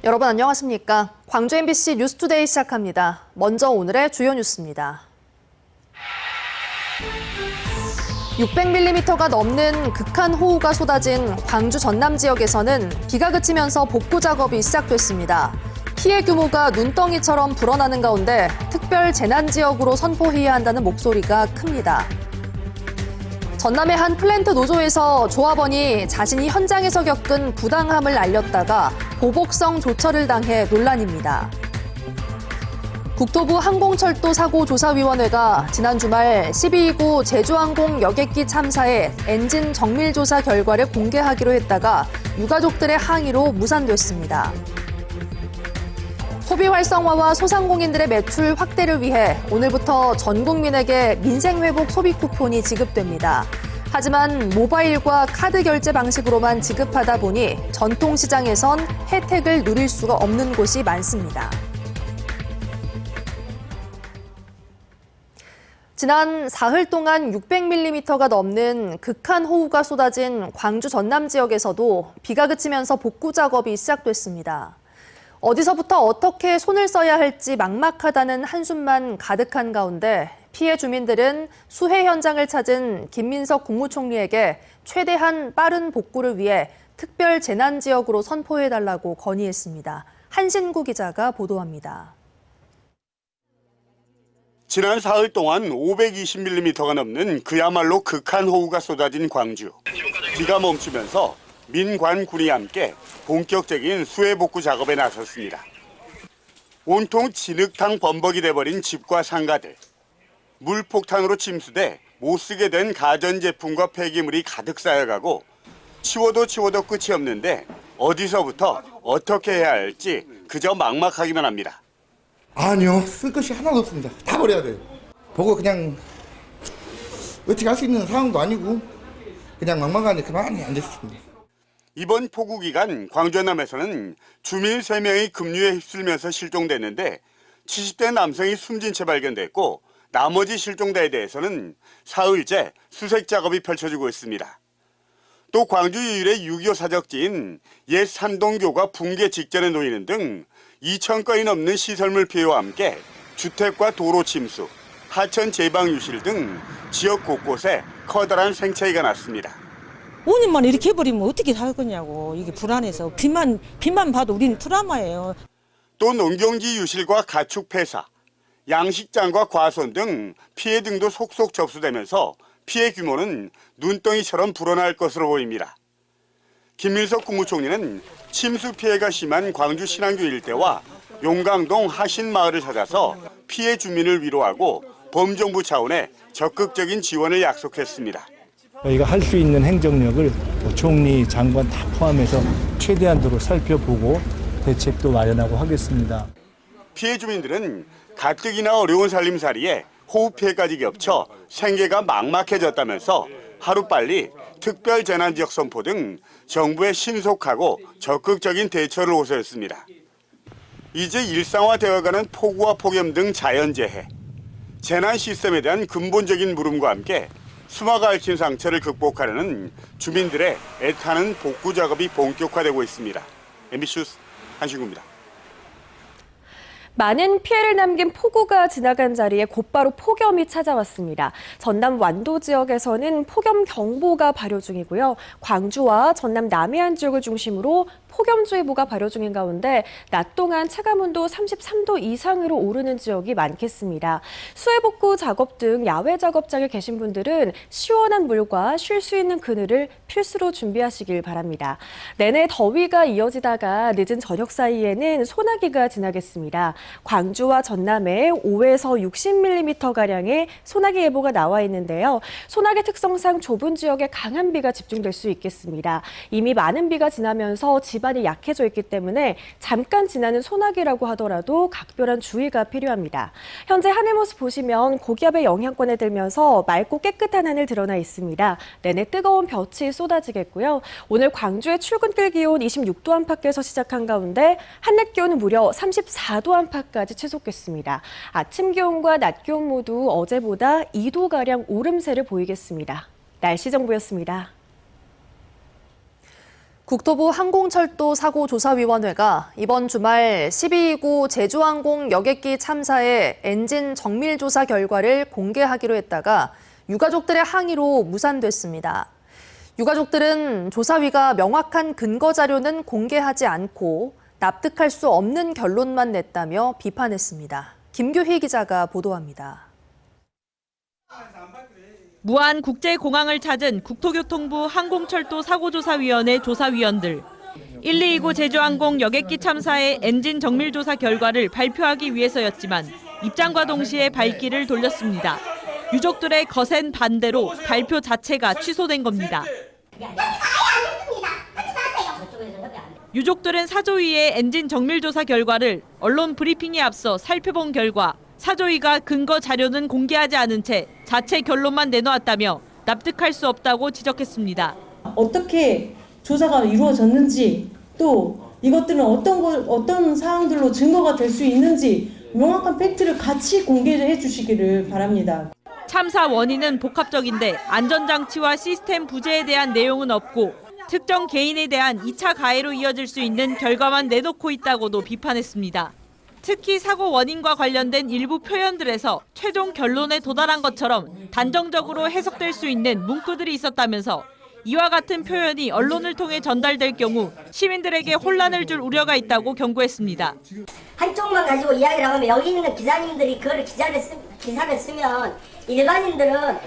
여러분 안녕하십니까? 광주 MBC 뉴스투데이 시작합니다. 먼저 오늘의 주요 뉴스입니다. 600mm가 넘는 극한 호우가 쏟아진 광주 전남 지역에서는 비가 그치면서 복구 작업이 시작됐습니다. 피해 규모가 눈덩이처럼 불어나는 가운데 특별 재난 지역으로 선포해야 한다는 목소리가 큽니다. 전남의 한 플랜트 노조에서 조합원이 자신이 현장에서 겪은 부당함을 알렸다가 보복성 조처를 당해 논란입니다. 국토부 항공철도 사고조사위원회가 지난 주말 12.29 제주항공 여객기 참사의 엔진 정밀 조사 결과를 공개하기로 했다가 유가족들의 항의로 무산됐습니다. 소비 활성화와 소상공인들의 매출 확대를 위해 오늘부터 전 국민에게 민생회복 소비 쿠폰이 지급됩니다. 하지만 모바일과 카드 결제 방식으로만 지급하다 보니 전통시장에선 혜택을 누릴 수가 없는 곳이 많습니다. 지난 사흘 동안 600mm가 넘는 극한 호우가 쏟아진 광주 전남 지역에서도 비가 그치면서 복구 작업이 시작됐습니다. 어디서부터 어떻게 손을 써야 할지 막막하다는 한숨만 가득한 가운데 피해 주민들은 수해 현장을 찾은 김민석 국무총리에게 최대한 빠른 복구를 위해 특별 재난 지역으로 선포해달라고 건의했습니다. 한신구 기자가 보도합니다. 지난 사흘 동안 520mm가 넘는 그야말로 극한 호우가 쏟아진 광주. 비가 멈추면서 민관군이 함께 본격적인 수해 복구 작업에 나섰습니다. 온통 진흙탕 범벅이 돼버린 집과 상가들. 물폭탄으로 침수돼 못쓰게 된 가전제품과 폐기물이 가득 쌓여가고 치워도 끝이 없는데 어디서부터 어떻게 해야 할지 그저 막막하기만 합니다. 아니요, 쓸 것이 하나도 없습니다. 다 버려야 돼요. 보고 그냥 어떻게 할 수 있는 상황도 아니고 그냥 막막하니 그만이 안 됐습니다. 이번 폭우 기간 광주 전남에서는 주민 3명이 급류에 휩쓸면서 실종됐는데 70대 남성이 숨진 채 발견됐고 나머지 실종자에 대해서는 사흘째 수색 작업이 펼쳐지고 있습니다. 또 광주 유일의 6.25 사적지인 옛 산동교가 붕괴 직전에 놓이는 등 2,000건이 넘는 시설물 피해와 함께 주택과 도로 침수, 하천 제방 유실 등 지역 곳곳에 커다란 생차이가 났습니다. 5년만 이렇게 해버리면 어떻게 살 거냐고. 이게 불안해서 빛만 봐도 우리는 트라우마예요. 또 농경지 유실과 가축 폐사, 양식장과 과수원 등 피해 등도 속속 접수되면서 피해 규모는 눈덩이처럼 불어날 것으로 보입니다. 김민석 국무총리는 침수 피해가 심한 광주 신안교 일대와 용강동 하신마을을 찾아서 피해 주민을 위로하고 범정부 차원의 적극적인 지원을 약속했습니다. 저희가 할 수 있는 행정력을 총리, 장관 다 포함해서 최대한도로 살펴보고 대책도 마련하고 하겠습니다. 피해 주민들은 가뜩이나 어려운 살림살이에 호우 피해까지 겹쳐 생계가 막막해졌다면서 하루빨리 특별 재난지역 선포 등 정부의 신속하고 적극적인 대처를 호소했습니다. 이제 일상화되어가는 폭우와 폭염 등 자연재해, 재난 시스템에 대한 근본적인 물음과 함께 수마가 얽힌 상처를 극복하려는 주민들의 애타는 복구 작업이 본격화되고 있습니다. MBC 뉴스 한신구입니다. 많은 피해를 남긴 폭우가 지나간 자리에 곧바로 폭염이 찾아왔습니다. 전남 완도 지역에서는 폭염 경보가 발효 중이고요. 광주와 전남 남해안 지역을 중심으로 폭염주의보가 발효 중인 가운데 낮 동안 체감온도 33도 이상으로 오르는 지역이 많겠습니다. 수해복구 작업 등 야외 작업장에 계신 분들은 시원한 물과 쉴 수 있는 그늘을 필수로 준비하시길 바랍니다. 내내 더위가 이어지다가 늦은 저녁 사이에는 소나기가 지나겠습니다. 광주와 전남에 5에서 60mm가량의 소나기 예보가 나와 있는데요. 소나기 특성상 좁은 지역에 강한 비가 집중될 수 있겠습니다. 이미 많은 비가 지나면서 집안이 약해져 있기 때문에 잠깐 지나는 소나기라고 하더라도 각별한 주의가 필요합니다. 현재 하늘 모습 보시면 고기압의 영향권에 들면서 맑고 깨끗한 하늘 드러나 있습니다. 내내 뜨거운 볕이 쏟아지겠고요. 오늘 광주의 출근길 기온 26도 안팎에서 시작한 가운데 한낮 기온은 무려 34도 안팎까지 치솟겠습니다. 아침 기온과 낮 기온 모두 어제보다 2도가량 오름세를 보이겠습니다. 날씨 정보였습니다. 국토부 항공철도사고조사위원회가 이번 주말 1229 제주항공 여객기 참사의 엔진 정밀조사 결과를 공개하기로 했다가 유가족들의 항의로 무산됐습니다. 유가족들은 조사위가 명확한 근거 자료는 공개하지 않고 납득할 수 없는 결론만 냈다며 비판했습니다. 김규희 기자가 보도합니다. 무안 국제공항을 찾은 국토교통부 항공철도사고조사위원회 조사위원들. 1229 제주항공 여객기 참사의 엔진 정밀조사 결과를 발표하기 위해서였지만 입장과 동시에 발길을 돌렸습니다. 유족들의 거센 반대로 발표 자체가 취소된 겁니다. 유족들은 사조위의 엔진 정밀조사 결과를 언론 브리핑에 앞서 살펴본 결과 사조위가 근거 자료는 공개하지 않은 채 자체 결론만 내놓았다며 납득할 수 없다고 지적했습니다. 어떻게 조사가 이루어졌는지 또 이것들은 어떤 사항들로 증거가 될 수 있는지 명확한 팩트를 같이 공개해 주시기를 바랍니다. 참사 원인은 복합적인데 안전장치와 시스템 부재에 대한 내용은 없고 특정 개인에 대한 2차 가해로 이어질 수 있는 결과만 내놓고 있다고도 비판했습니다. 특히 사고 원인과 관련된 일부 표현들에서 최종 결론에 도달한 것처럼 단정적으로 해석될 수 있는 문구들이 있었다면서 이와 같은 표현이 언론을 통해 전달될 경우 시민들에게 혼란을 줄 우려가 있다고 경고했습니다. 한쪽만 가지고 이야기를 하면 여기 있는 기자님들이 그걸 기사를 쓰면 일반인들은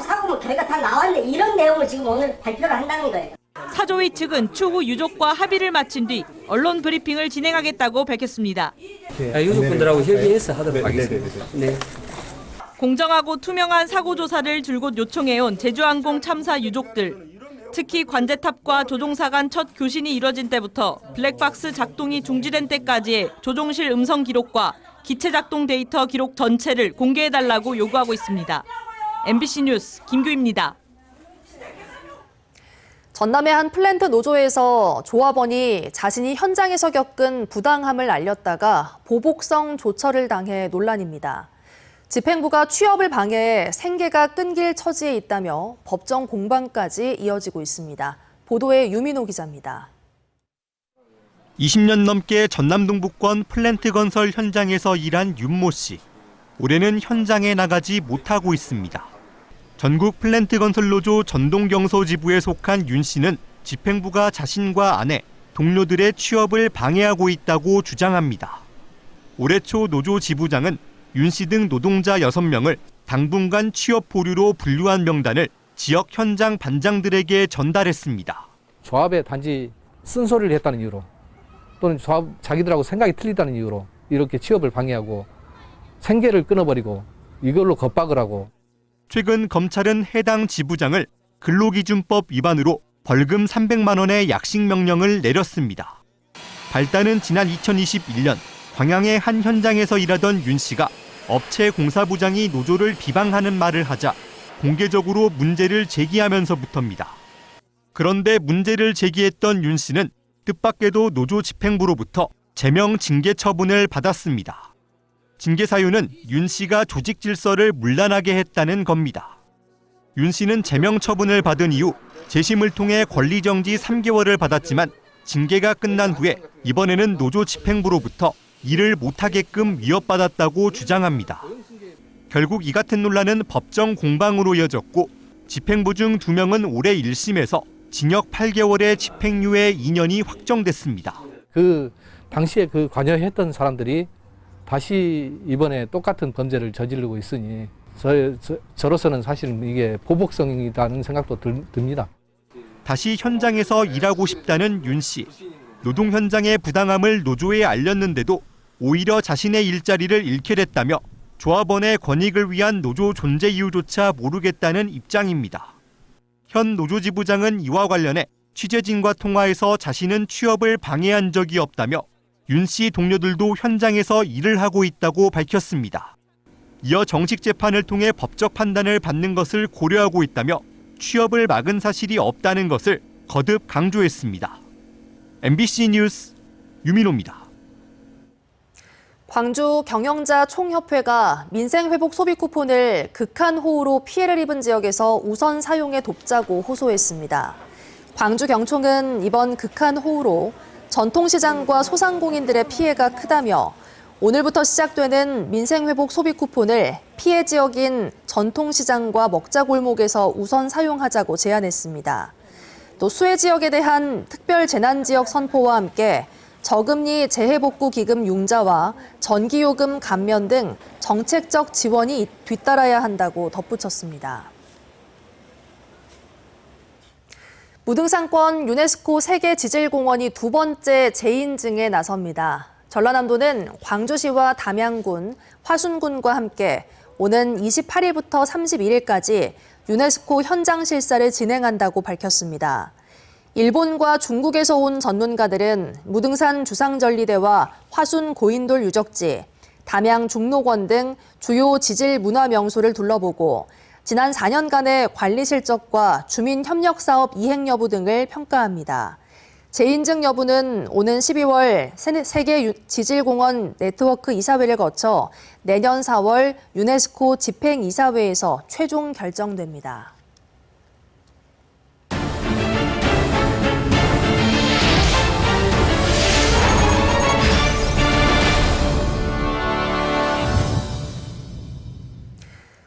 사고 결과 다 나왔는데 이런 내용을 지금 오늘 발표를 한다는 거예요. 사조위 측은 추후 유족과 합의를 마친 뒤 언론 브리핑을 진행하겠다고 밝혔습니다. 유족분들하고 협의해서 하도록 하겠습니다. 네. 공정하고 투명한 사고 조사를 줄곧 요청해온 제주항공 참사 유족들. 특히 관제탑과 조종사 간 첫 교신이 이뤄진 때부터 블랙박스 작동이 중지된 때까지의 조종실 음성 기록과 기체 작동 데이터 기록 전체를 공개해달라고 요구하고 있습니다. MBC 뉴스 김규희입니다. 전남의 한 플랜트 노조에서 조합원이 자신이 현장에서 겪은 부당함을 알렸다가 보복성 조처를 당해 논란입니다. 집행부가 취업을 방해해 생계가 끊길 처지에 있다며 법정 공방까지 이어지고 있습니다. 보도에 유민호 기자입니다. 20년 넘게 전남 동북권 플랜트 건설 현장에서 일한 윤모 씨. 올해는 현장에 나가지 못하고 있습니다. 전국 플랜트 건설 노조 전동경소 지부에 속한 윤 씨는 집행부가 자신과 아내, 동료들의 취업을 방해하고 있다고 주장합니다. 올해 초 노조 지부장은 윤 씨 등 노동자 6명을 당분간 취업 보류로 분류한 명단을 지역 현장 반장들에게 전달했습니다. 조합에 단지 쓴소리를 했다는 이유로 또는 조합 자기들하고 생각이 틀리다는 이유로 이렇게 취업을 방해하고 생계를 끊어버리고 이걸로 겁박을 하고 최근 검찰은 해당 지부장을 근로기준법 위반으로 벌금 300만 원의 약식 명령을 내렸습니다. 발단은 지난 2021년 광양의 한 현장에서 일하던 윤 씨가 업체 공사부장이 노조를 비방하는 말을 하자 공개적으로 문제를 제기하면서부터입니다. 그런데 문제를 제기했던 윤 씨는 뜻밖에도 노조 집행부로부터 제명 징계 처분을 받았습니다. 징계 사유는 윤 씨가 조직 질서를 문란하게 했다는 겁니다. 윤 씨는 제명 처분을 받은 이후 재심을 통해 권리정지 3개월을 받았지만 징계가 끝난 후에 이번에는 노조 집행부로부터 일을 못하게끔 위협받았다고 주장합니다. 결국 이 같은 논란은 법정 공방으로 이어졌고 집행부 중 2명은 올해 1심에서 징역 8개월의 집행유예 2년이 확정됐습니다. 그 당시에 그 관여했던 사람들이 다시 이번에 똑같은 범죄를 저지르고 있으니 저로서는 사실은 이게 보복성이라는 생각도 듭니다. 다시 현장에서 일하고 싶다는 윤 씨. 노동 현장의 부당함을 노조에 알렸는데도 오히려 자신의 일자리를 잃게 됐다며 조합원의 권익을 위한 노조 존재 이유조차 모르겠다는 입장입니다. 현 노조 지부장은 이와 관련해 취재진과 통화에서 자신은 취업을 방해한 적이 없다며 윤 씨 동료들도 현장에서 일을 하고 있다고 밝혔습니다. 이어 정식 재판을 통해 법적 판단을 받는 것을 고려하고 있다며 취업을 막은 사실이 없다는 것을 거듭 강조했습니다. MBC 뉴스 유민호입니다. 광주 경영자 총협회가 민생회복 소비 쿠폰을 극한 호우로 피해를 입은 지역에서 우선 사용해 돕자고 호소했습니다. 광주경총은 이번 극한 호우로 전통시장과 소상공인들의 피해가 크다며 오늘부터 시작되는 민생회복 소비 쿠폰을 피해 지역인 전통시장과 먹자골목에서 우선 사용하자고 제안했습니다. 또 수해 지역에 대한 특별 재난지역 선포와 함께 저금리 재해복구 기금 융자와 전기요금 감면 등 정책적 지원이 뒤따라야 한다고 덧붙였습니다. 무등산권 유네스코 세계지질공원이 두 번째 재인증에 나섭니다. 전라남도는 광주시와 담양군, 화순군과 함께 오는 28일부터 31일까지 유네스코 현장 실사를 진행한다고 밝혔습니다. 일본과 중국에서 온 전문가들은 무등산 주상전리대와 화순 고인돌 유적지, 담양 중록원 등 주요 지질 문화 명소를 둘러보고 지난 4년간의 관리 실적과 주민 협력 사업 이행 여부 등을 평가합니다. 재인증 여부는 오는 12월 세계 지질공원 네트워크 이사회를 거쳐 내년 4월 유네스코 집행이사회에서 최종 결정됩니다.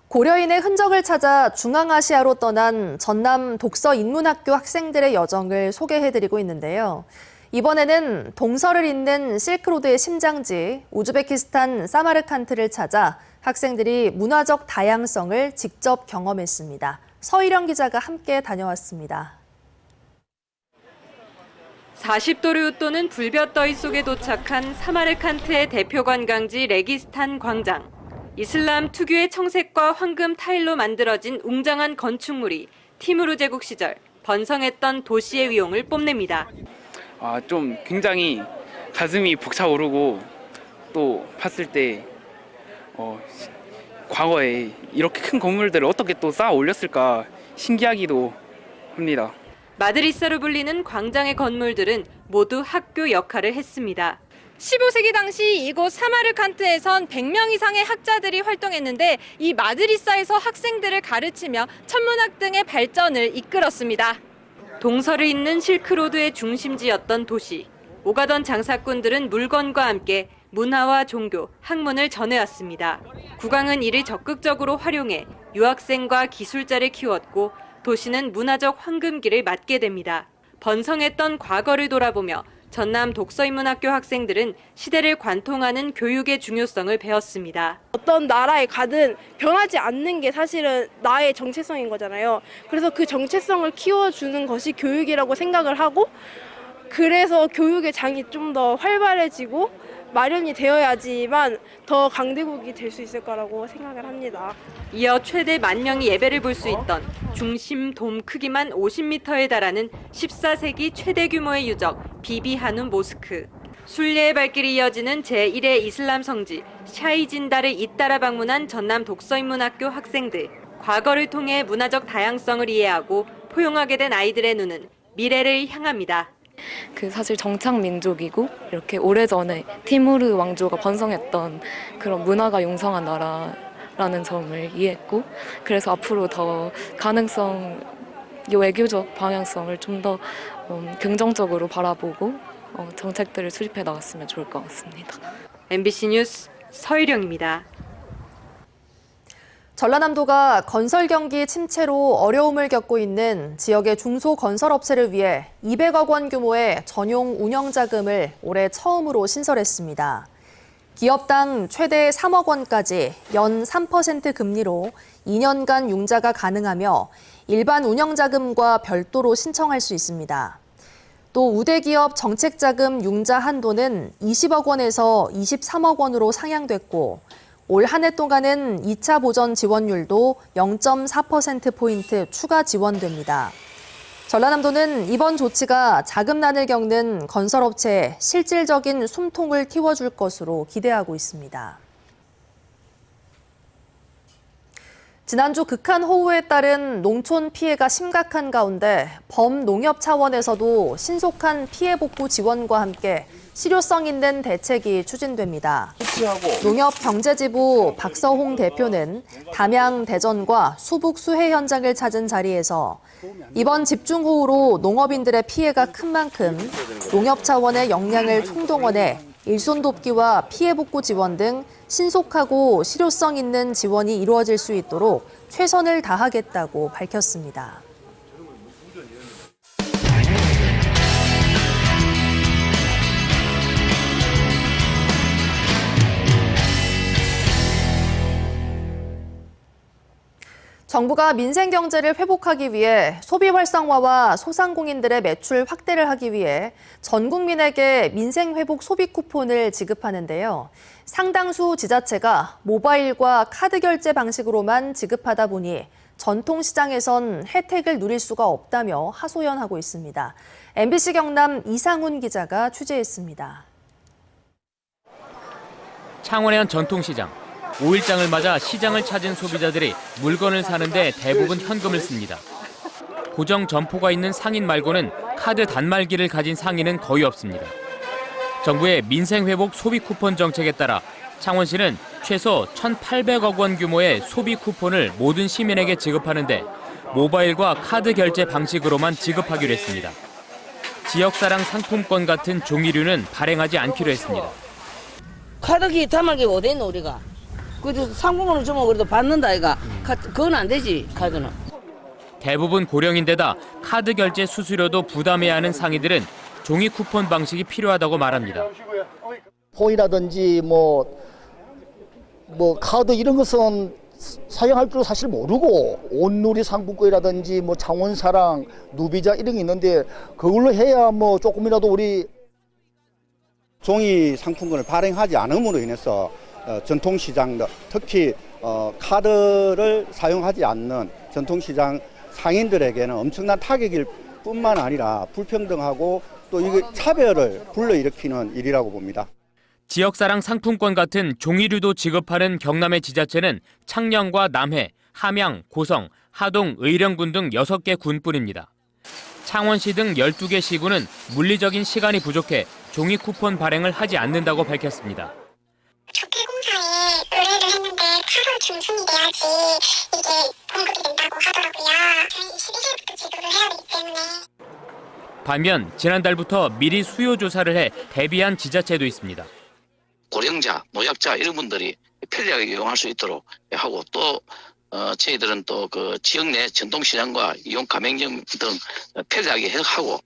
고려인의 흔적을 찾아 중앙아시아로 떠난 전남 독서인문학교 학생들의 여정을 소개해드리고 있는데요. 이번에는 동서를 잇는 실크로드의 심장지 우즈베키스탄 사마르칸트를 찾아 학생들이 문화적 다양성을 직접 경험했습니다. 서희령 기자가 함께 다녀왔습니다. 40도를 웃도는 불볕더위 속에 도착한 사마르칸트의 대표 관광지 레기스탄 광장. 이슬람 특유의 청색과 황금 타일로 만들어진 웅장한 건축물이 티무르 제국 시절 번성했던 도시의 위용을 뽐냅니다. 좀 굉장히 가슴이 벅차오르고 또 봤을 때 과거에 이렇게 큰 건물들을 어떻게 또 쌓아 올렸을까 신기하기도 합니다. 마드리사로 불리는 광장의 건물들은 모두 학교 역할을 했습니다. 15세기 당시 이곳 사마르칸트에선 100명 이상의 학자들이 활동했는데 이 마드리사에서 학생들을 가르치며 천문학 등의 발전을 이끌었습니다. 동서를 잇는 실크로드의 중심지였던 도시. 오가던 장사꾼들은 물건과 함께 문화와 종교, 학문을 전해왔습니다. 국왕은 이를 적극적으로 활용해 유학생과 기술자를 키웠고 도시는 문화적 황금기를 맞게 됩니다. 번성했던 과거를 돌아보며 전남 독서인문학교 학생들은 시대를 관통하는 교육의 중요성을 배웠습니다. 어떤 나라에 가든 변하지 않는 게 사실은 나의 정체성인 거잖아요. 그래서 그 정체성을 키워주는 것이 교육이라고 생각을 하고 그래서 교육의 장이 좀 더 활발해지고 마련이 되어야지만 더 강대국이 될 수 있을 거라고 생각을 합니다. 이어 최대 10,000명이 예배를 볼 수 있던 중심 돔 크기만 50m에 달하는 14세기 최대 규모의 유적 비비하눈 모스크. 순례의 발길이 이어지는 제1회 이슬람 성지 샤이진다를 잇따라 방문한 전남 독서인문학교 학생들. 과거를 통해 문화적 다양성을 이해하고 포용하게 된 아이들의 눈은 미래를 향합니다. 사실 정착 민족이고 이렇게 오래전에 티무르 왕조가 번성했던 그런 문화가 융성한 나라라는 점을 이해했고 그래서 앞으로 더 가능성, 외교적 방향성을 좀 더 긍정적으로 바라보고 정책들을 수립해 나갔으면 좋을 것 같습니다. MBC 뉴스 서희령입니다. 전라남도가 건설 경기 침체로 어려움을 겪고 있는 지역의 중소건설업체를 위해 200억 원 규모의 전용 운영자금을 올해 처음으로 신설했습니다. 기업당 최대 3억 원까지 연 3% 금리로 2년간 융자가 가능하며 일반 운영자금과 별도로 신청할 수 있습니다. 또 우대기업 정책자금 융자 한도는 20억 원에서 23억 원으로 상향됐고 올 한 해 동안은 2차 보전 지원율도 0.4%포인트 추가 지원됩니다. 전라남도는 이번 조치가 자금난을 겪는 건설업체에 실질적인 숨통을 틔워줄 것으로 기대하고 있습니다. 지난주 극한 호우에 따른 농촌 피해가 심각한 가운데 범농협 차원에서도 신속한 피해 복구 지원과 함께 실효성 있는 대책이 추진됩니다. 농협경제지부 박서홍 대표는 담양 대전과 수북 수해 현장을 찾은 자리에서 이번 집중호우로 농업인들의 피해가 큰 만큼 농협 차원의 역량을 총동원해 일손 돕기와 피해 복구 지원 등 신속하고 실효성 있는 지원이 이루어질 수 있도록 최선을 다하겠다고 밝혔습니다. 정부가 민생 경제를 회복하기 위해 소비 활성화와 소상공인들의 매출 확대를 하기 위해 전 국민에게 민생 회복 소비 쿠폰을 지급하는데요. 상당수 지자체가 모바일과 카드 결제 방식으로만 지급하다 보니 전통시장에선 혜택을 누릴 수가 없다며 하소연하고 있습니다. MBC 경남 이상훈 기자가 취재했습니다. 창원의 한 전통시장. 5일장을 맞아 시장을 찾은 소비자들이 물건을 사는데 대부분 현금을 씁니다. 고정 점포가 있는 상인 말고는 카드 단말기를 가진 상인은 거의 없습니다. 정부의 민생회복 소비 쿠폰 정책에 따라 창원시는 최소 1,800억 원 규모의 소비 쿠폰을 모든 시민에게 지급하는데 모바일과 카드 결제 방식으로만 지급하기로 했습니다. 지역사랑 상품권 같은 종이류는 발행하지 않기로 했습니다. 카드기 단말기 어디 있노 우리가? 그래도 상품권을 주면 그래도 받는다 이가. 그건 안 되지 카드는. 대부분 고령인데다 카드 결제 수수료도 부담해야 하는 상인들은 종이 쿠폰 방식이 필요하다고 말합니다. 폰이라든지 뭐 카드 이런 것은 사용할 줄 사실 모르고 온누리 상품권이라든지 뭐 창원사랑, 누비자 이런 게 있는데 그걸로 해야 뭐 조금이라도 우리 종이 상품권을 발행하지 않음으로 인해서 전통시장, 특히 카드를 사용하지 않는 전통시장 상인들에게는 엄청난 타격일 뿐만 아니라 불평등하고 또 이게 차별을 불러일으키는 일이라고 봅니다. 지역사랑 상품권 같은 종이류도 지급하는 경남의 지자체는 창녕과 남해, 함양, 고성, 하동, 의령군 등 6개 군뿐입니다. 창원시 등 12개 시군은 물리적인 시간이 부족해 종이 쿠폰 발행을 하지 않는다고 밝혔습니다. 조폐공사에 의뢰를 했는데 8월 중순이 돼야지 이게 공급이 된다고 하더라고요. 저희 11일부터 지급을 해야 되기 때문에. 반면 지난달부터 미리 수요 조사를 해 대비한 지자체도 있습니다. 고령자, 노약자 이런 분들이 편리하게 이용할 수 있도록 하고 또 저희들은 또 그 지역 내 전통시장과 이용 가맹점 등 편리하게 하고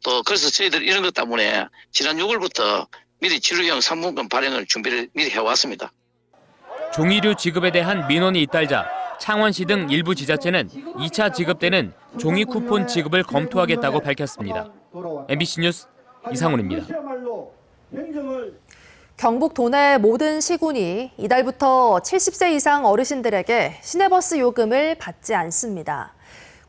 또 그래서 저희들 이런 것 때문에 지난 6월부터 미리 지류형 상품권 발행을 준비를 미리 해왔습니다. 종이류 지급에 대한 민원이 잇따르자 창원시 등 일부 지자체는 2차 지급 때는 종이 쿠폰 지급을 검토하겠다고 밝혔습니다. MBC 뉴스 이상훈입니다. 경북 도내 모든 시군이 이달부터 70세 이상 어르신들에게 시내버스 요금을 받지 않습니다.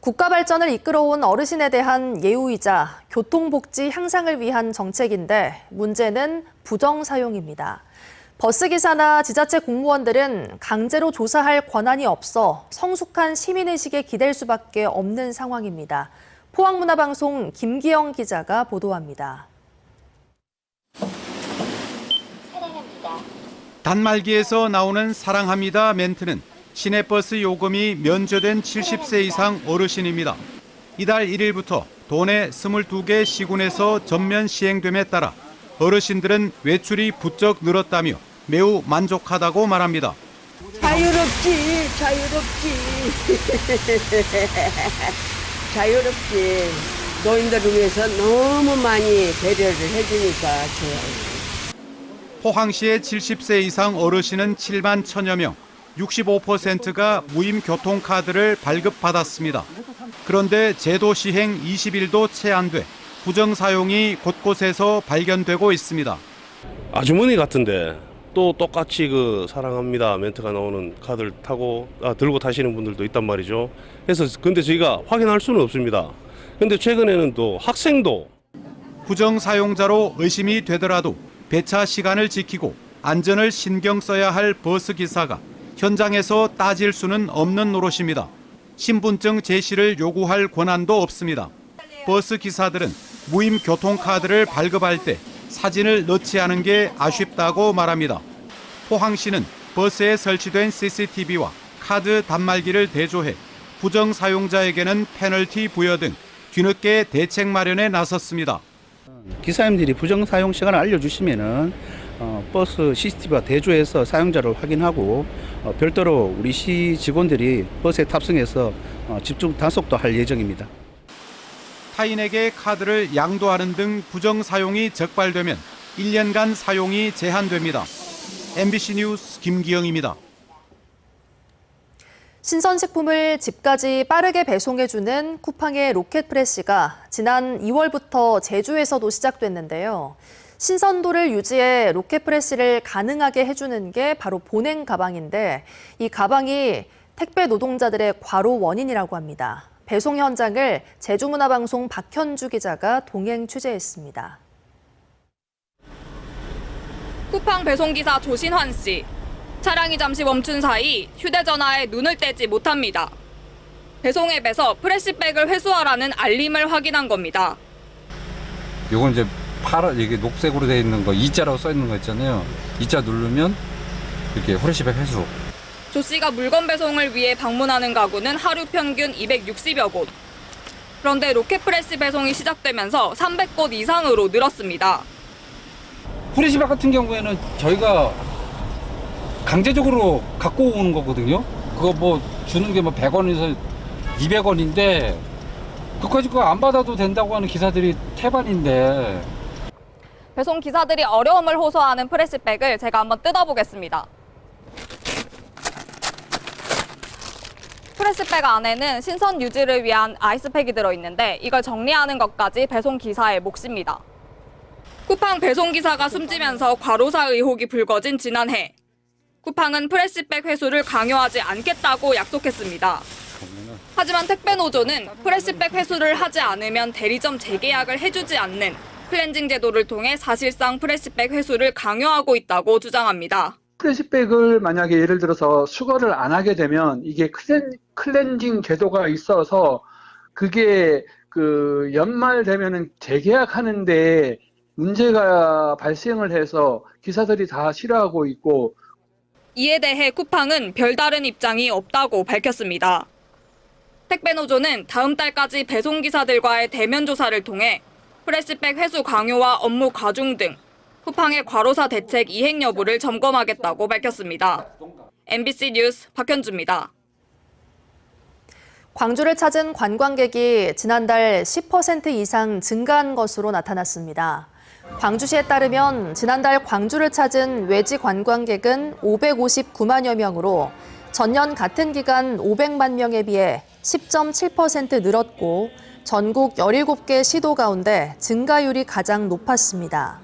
국가 발전을 이끌어온 어르신에 대한 예우이자 교통복지 향상을 위한 정책인데 문제는 부정 사용입니다. 버스기사나 지자체 공무원들은 강제로 조사할 권한이 없어 성숙한 시민의식에 기댈 수밖에 없는 상황입니다. 포항문화방송 김기영 기자가 보도합니다. 단말기에서 나오는 사랑합니다 멘트는 시내버스 요금이 면제된 70세 이상 어르신입니다. 이달 1일부터 도내 22개 시군에서 전면 시행됨에 따라 어르신들은 외출이 부쩍 늘었다며 매우 만족하다고 말합니다. 자유롭지. 자유롭지. 노인들을 위해서 너무 많이 배려를 해주니까 좋아요. 포항시의 70세 이상 어르신은 7만 1천여 명, 65%가 무임 교통카드를 발급받았습니다. 그런데 제도 시행 20일도 채 안 돼 부정 사용이 곳곳에서 발견되고 있습니다. 아주머니 같은데 또 똑같이 그 사랑합니다 멘트가 나오는 카드를 들고 타시는 분들도 있단 말이죠. 그래서 근데 저희가 확인할 수는 없습니다. 근데 최근에는 또 학생도 부정 사용자로 의심이 되더라도 배차 시간을 지키고 안전을 신경 써야 할 버스 기사가 현장에서 따질 수는 없는 노릇입니다. 신분증 제시를 요구할 권한도 없습니다. 버스 기사들은 무임 교통카드를 발급할 때 사진을 넣지 않은 게 아쉽다고 말합니다. 포항시는 버스에 설치된 CCTV와 카드 단말기를 대조해 부정 사용자에게는 페널티 부여 등 뒤늦게 대책 마련에 나섰습니다. 기사님들이 부정 사용 시간을 알려주시면은 버스 CCTV와 대조해서 사용자를 확인하고 별도로 우리 시 직원들이 버스에 탑승해서 집중 단속도 할 예정입니다. 타인에게 카드를 양도하는 등 부정 사용이 적발되면 1년간 사용이 제한됩니다. MBC 뉴스 김기영입니다. 신선식품을 집까지 빠르게 배송해주는 쿠팡의 로켓프레시가 지난 2월부터 제주에서도 시작됐는데요. 신선도를 유지해 로켓프레시를 가능하게 해주는 게 바로 보냉 가방인데 이 가방이 택배 노동자들의 과로 원인이라고 합니다. 배송 현장을 제주문화방송 박현주 기자가 동행 취재했습니다. 쿠팡 배송기사 조신환 씨. 차량이 잠시 멈춘 사이 휴대전화에 눈을 떼지 못합니다. 배송 앱에서 프레시백을 회수하라는 알림을 확인한 겁니다. 이건 이제 이게 녹색으로 되어 있는 거, 이자라고 써 있는 거 있잖아요. 이자 누르면 이렇게 프레시백 회수. 조 씨가 물건 배송을 위해 방문하는 가구는 하루 평균 260여 곳. 그런데 로켓프레시 배송이 시작되면서 300곳 이상으로 늘었습니다. 프레시백 같은 경우에는 저희가 강제적으로 갖고 오는 거거든요. 그거 뭐 주는 게 뭐 100원에서 200원인데 그까짓 거 안 받아도 된다고 하는 기사들이 태반인데. 배송 기사들이 어려움을 호소하는 프레시백을 제가 한번 뜯어보겠습니다. 프레시백 안에는 신선 유지를 위한 아이스팩이 들어있는데 이걸 정리하는 것까지 배송 기사의 몫입니다. 쿠팡 배송 기사가 숨지면서 과로사 의혹이 불거진 지난해. 쿠팡은 프레시백 회수를 강요하지 않겠다고 약속했습니다. 하지만 택배노조는 프레시백 회수를 하지 않으면 대리점 재계약을 해주지 않는 클렌징 제도를 통해 사실상 프레시백 회수를 강요하고 있다고 주장합니다. 프레시백을 만약에 예를 들어서 수거를 안 하게 되면 이게 클렌징 제도가 있어서 그게 그 연말 되면은 재계약하는데 문제가 발생을 해서 기사들이 다 싫어하고 있고. 이에 대해 쿠팡은 별다른 입장이 없다고 밝혔습니다. 택배노조는 다음 달까지 배송기사들과의 대면 조사를 통해 프레시백 회수 강요와 업무 과중 등 쿠팡의 과로사 대책 이행 여부를 점검하겠다고 밝혔습니다. MBC 뉴스 박현주입니다. 광주를 찾은 관광객이 지난달 10% 이상 증가한 것으로 나타났습니다. 광주시에 따르면 지난달 광주를 찾은 외지 관광객은 559만여 명으로 전년 같은 기간 500만 명에 비해 10.7% 늘었고 전국 17개 시도 가운데 증가율이 가장 높았습니다.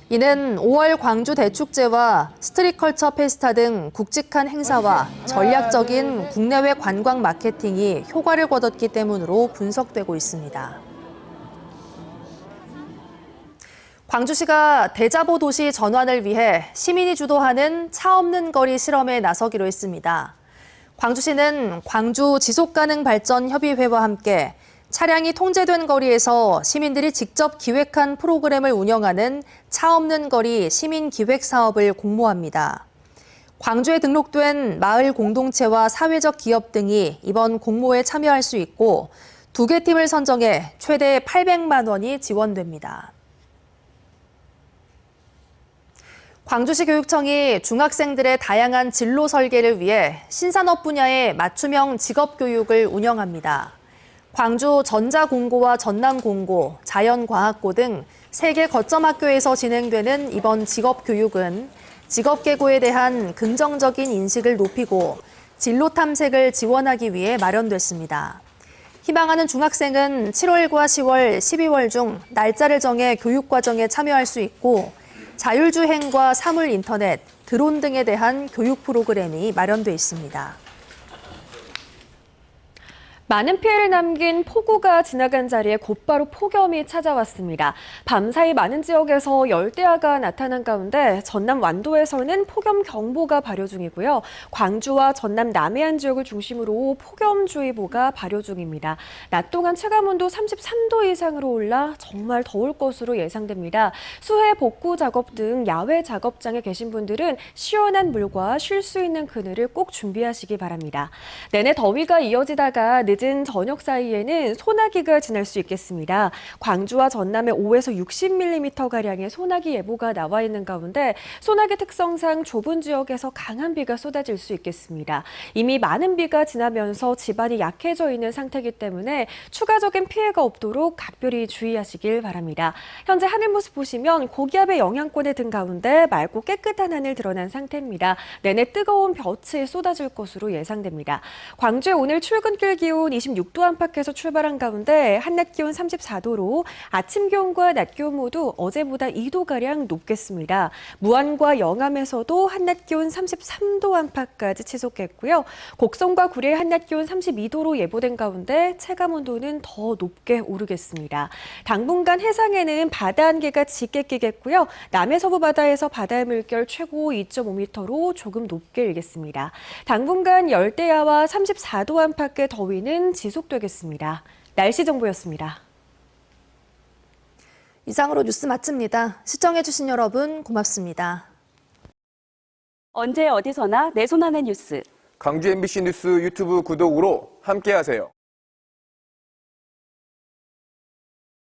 이는 5월 광주 대축제와 스트릿컬처 페스타 등 굵직한 행사와 전략적인 국내외 관광 마케팅이 효과를 거뒀기 때문으로 분석되고 있습니다. 광주시가 대자보 도시 전환을 위해 시민이 주도하는 차 없는 거리 실험에 나서기로 했습니다. 광주시는 광주 지속가능발전협의회와 함께 차량이 통제된 거리에서 시민들이 직접 기획한 프로그램을 운영하는 차 없는 거리 시민기획 사업을 공모합니다. 광주에 등록된 마을 공동체와 사회적 기업 등이 이번 공모에 참여할 수 있고 2개 팀을 선정해 최대 800만 원이 지원됩니다. 광주시 교육청이 중학생들의 다양한 진로 설계를 위해 신산업 분야의 맞춤형 직업교육을 운영합니다. 광주 전자공고와 전남공고, 자연과학고 등 3개 거점학교에서 진행되는 이번 직업교육은 직업계고에 대한 긍정적인 인식을 높이고 진로 탐색을 지원하기 위해 마련됐습니다. 희망하는 중학생은 7월과 10월, 12월 중 날짜를 정해 교육과정에 참여할 수 있고 자율주행과 사물인터넷, 드론 등에 대한 교육 프로그램이 마련돼 있습니다. 많은 피해를 남긴 폭우가 지나간 자리에 곧바로 폭염이 찾아왔습니다. 밤사이 많은 지역에서 열대야가 나타난 가운데 전남 완도에서는 폭염경보가 발효 중이고요. 광주와 전남 남해안 지역을 중심으로 폭염주의보가 발효 중입니다. 낮 동안 체감온도 33도 이상으로 올라 정말 더울 것으로 예상됩니다. 수해 복구 작업 등 야외 작업장에 계신 분들은 시원한 물과 쉴 수 있는 그늘을 꼭 준비하시기 바랍니다. 내내 더위가 이어지다가 늦은 저녁 사이에는 소나기가 지날 수 있겠습니다. 광주와 전남에 5에서 60mm가량의 소나기 예보가 나와 있는 가운데 소나기 특성상 좁은 지역에서 강한 비가 쏟아질 수 있겠습니다. 이미 많은 비가 지나면서 지반이 약해져 있는 상태이기 때문에 추가적인 피해가 없도록 각별히 주의하시길 바랍니다. 현재 하늘 모습 보시면 고기압의 영향권에 든 가운데 맑고 깨끗한 하늘 드러난 상태입니다. 내내 뜨거운 볕이 쏟아질 것으로 예상됩니다. 광주의 오늘 출근길 기온 26도 안팎에서 출발한 가운데 한낮 기온 34도로 아침 기온과 낮 기온 모두 어제보다 2도가량 높겠습니다. 무안과 영암에서도 한낮 기온 33도 안팎까지 치솟겠고요. 곡성과 구리의 한낮 기온 32도로 예보된 가운데 체감 온도는 더 높게 오르겠습니다. 당분간 해상에는 바다 안개가 짙게 끼겠고요. 남해서부 바다에서 바다의 물결 최고 2.5m로 조금 높게 일겠습니다. 당분간 열대야와 34도 안팎의 더위는 지속되겠습니다. 날씨 정보였습니다. 이상으로 뉴스 마칩니다. 시청해주신 여러분 고맙습니다. 언제 어디서나 내 손 안의 뉴스. 광주 MBC 뉴스 유튜브 구독으로 함께하세요.